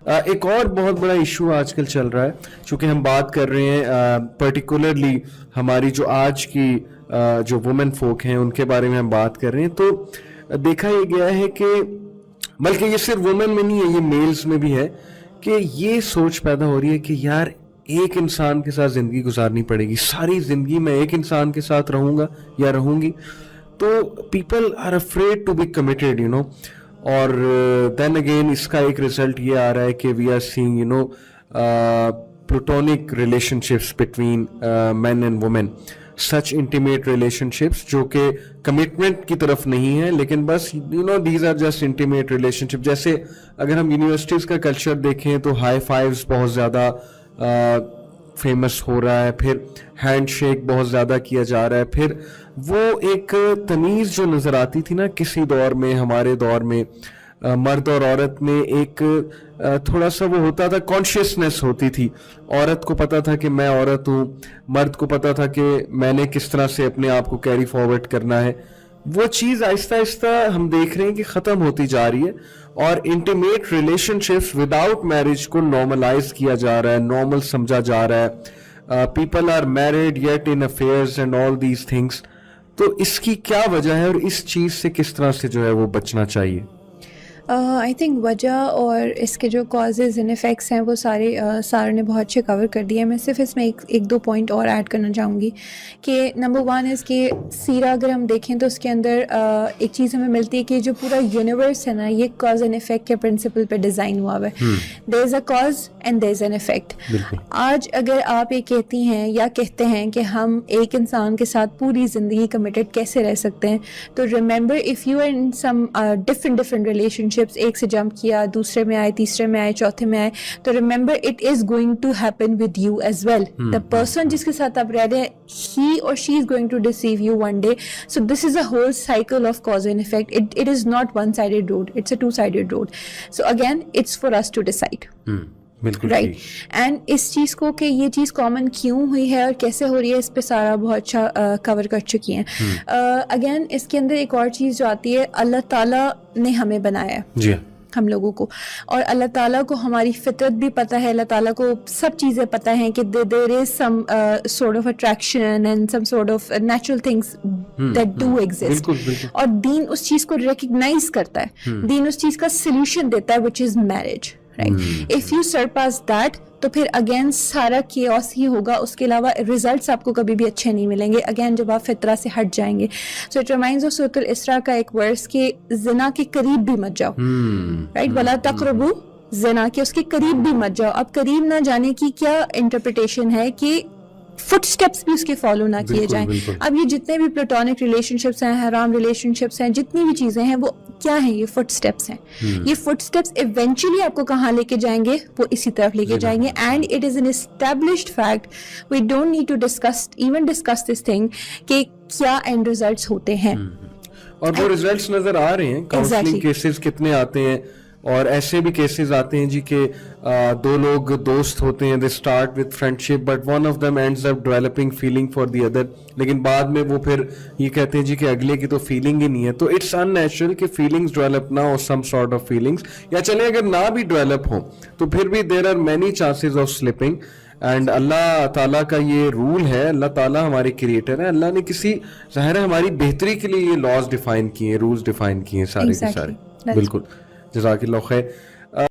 ایک اور بہت بڑا ایشو آج کل چل رہا ہے، چونکہ ہم بات کر رہے ہیں پرٹیکولرلی ہماری جو آج کی جو وومن فوک ہیں ان کے بارے میں ہم بات کر رہے ہیں، تو دیکھا یہ گیا ہے کہ بلکہ یہ صرف وومن میں نہیں ہے، یہ میلز میں بھی ہے کہ یہ سوچ پیدا ہو رہی ہے کہ یار ایک انسان کے ساتھ زندگی گزارنی پڑے گی، ساری زندگی میں ایک انسان کے ساتھ رہوں گا یا رہوں گی. تو people are afraid to be committed you know. اور دین اگین اس کا ایک رزلٹ یہ آ رہا ہے کہ we are seeing you know platonic relationships between men and women, such intimate relationships جو کہ کمٹمنٹ کی طرف نہیں ہے، لیکن بس you know these are just intimate relationship. جیسے اگر ہم یونیورسٹیز کا کلچر دیکھیں تو ہائی فائیوز بہت زیادہ فیمس ہو رہا ہے، پھر ہینڈ شیک بہت زیادہ کیا جا رہا ہے. پھر وہ ایک تمیز جو نظر آتی تھی نا کسی دور میں، ہمارے دور میں مرد اور عورت میں ایک تھوڑا سا وہ ہوتا تھا، کانشیسنیس ہوتی تھی. عورت کو پتا تھا کہ میں عورت ہوں، مرد کو پتا تھا کہ میں نے کس طرح سے اپنے آپ کو کیری فارورڈ کرنا ہے. وہ چیز آہستہ آہستہ ہم دیکھ رہے ہیں کہ ختم ہوتی جا رہی ہے، اور intimate relationships without marriage کو نارملائز کیا جا رہا ہے، نارمل سمجھا جا رہا ہے. People are married yet in affairs and all these things. تو اس کی کیا وجہ ہے اور اس چیز سے کس طرح سے جو ہے وہ بچنا چاہیے؟ آئی تھنک وجہ اور اس کے جو کازز اینڈ افیکٹس ہیں وہ سارے نے بہت اچھے کور کر دیے. میں صرف اس میں ایک دو پوائنٹ اور ایڈ کرنا چاہوں گی کہ نمبر 1 از کہ سیرہ اگر ہم دیکھیں تو اس کے اندر ایک چیز ہمیں ملتی ہے کہ جو پورا یونیورس ہے نا یہ کاز اینڈ افیکٹ کے پرنسپل پہ ڈیزائن ہوا ہوا ہے. There is a cause and there is an effect. آج اگر آپ یہ کہتی ہیں یا کہتے ہیں کہ ہم ایک انسان کے ساتھ پوری زندگی کمیٹڈ کیسے رہ سکتے ہیں، تو remember if you are in some different relationships, ایک سے جمپ کیا، دوسرے میں آئے، تیسرے میں آئے، چوتھے میں آئے، تو remember it is going to happen with you as well. The person جس کے ساتھ آپ رہ رہے ہیں ہی اور she is going to deceive you one day. So this is a whole cycle of cause and effect. It is not one sided road, it's a two sided road. So again it's for us to decide. Right. And اس چیز کو کہ یہ چیز common کیوں ہوئی ہے اور کیسے ہو رہی ہے اس پہ سارا بہت اچھا کور کر چکی ہیں. اگین اس کے اندر ایک اور چیز جو آتی ہے، اللہ تعالیٰ نے ہمیں بنایا ہے ہم لوگوں کو، اور اللہ تعالیٰ کو ہماری فطرت بھی پتہ ہے، اللہ تعالیٰ کو سب چیزیں پتہ ہیں کہ there is some sort of attraction and some sort of natural things that do exist. اور دین اس چیز کو ریکگنائز کرتا ہے، دین اس چیز کا سلوشن دیتا ہے which is marriage. Right. If you surpass that تو پھر اگین سارا کیوس ہی ہوگا، اس کے علاوہ ریزلٹس آپ کو کبھی بھی اچھے نہیں ملیں گے اگین جب آپ فطرہ سے ہٹ جائیں گے. سو اٹ ریمائنڈز آف سورۃ الاسراء کا ایک ورس کہ زنا کے قریب بھی مت جاؤ. رائٹ. ولا تقربوا زنا، کہ اس کے قریب بھی مت جاؤ. اب قریب نہ جانے کی کیا انٹرپریٹیشن ہے کہ فٹ اسٹیپس بھی اس کے فالو نہ کیے جائیں. اب یہ جتنے بھی پلیٹونک ریلیشن شپس ہیں، حرام ریلیشن شپس ہیں، جتنی بھی چیزیں ہیں وہ کیا ہیں؟ یہ فٹ اسٹیپس ہیں. یہ فٹ اسٹیپس ایونچولی آپ کو کہاں لے کے جائیں گے؟ وہ اسی طرف لے کے جائیں گے. And it is an established fact, we don't need to discuss this thing کہ کیا اینڈ ریزلٹس ہوتے ہیں. اور وہ ریزلٹس نظر آ رہے ہیں. کاؤنسلنگ کیسز کتنے آتے ہیں، اور ایسے بھی کیسز آتے ہیں جی کہ دو لوگ دوست ہوتے ہیں، they start with friend ship but one of them ends up developing feeling for the other, لیکن بعد میں وہ پھر یہ کہتے ہیں جی کہ اگلے کی تو فیلنگ ہی نہیں ہے. تو اٹس ان نیچرل کہ فیلنگس ڈیولپ نہ ہو، سم سارٹ آف فیلنگس، یا چلے اگر نہ بھی ڈیولپ ہوں تو پھر بھی there are many chances of slipping. And اللہ تعالیٰ کا یہ رول ہے، اللہ تعالیٰ ہمارے کریٹر ہیں، اللہ نے کسی ظاہر ہے ہماری بہتری کے لیے یہ لاز ڈیفائن کیے ہیں، رولز ڈیفائن کیے ہیں سارے کے سارے. بالکل. جزاک اللہ خیر.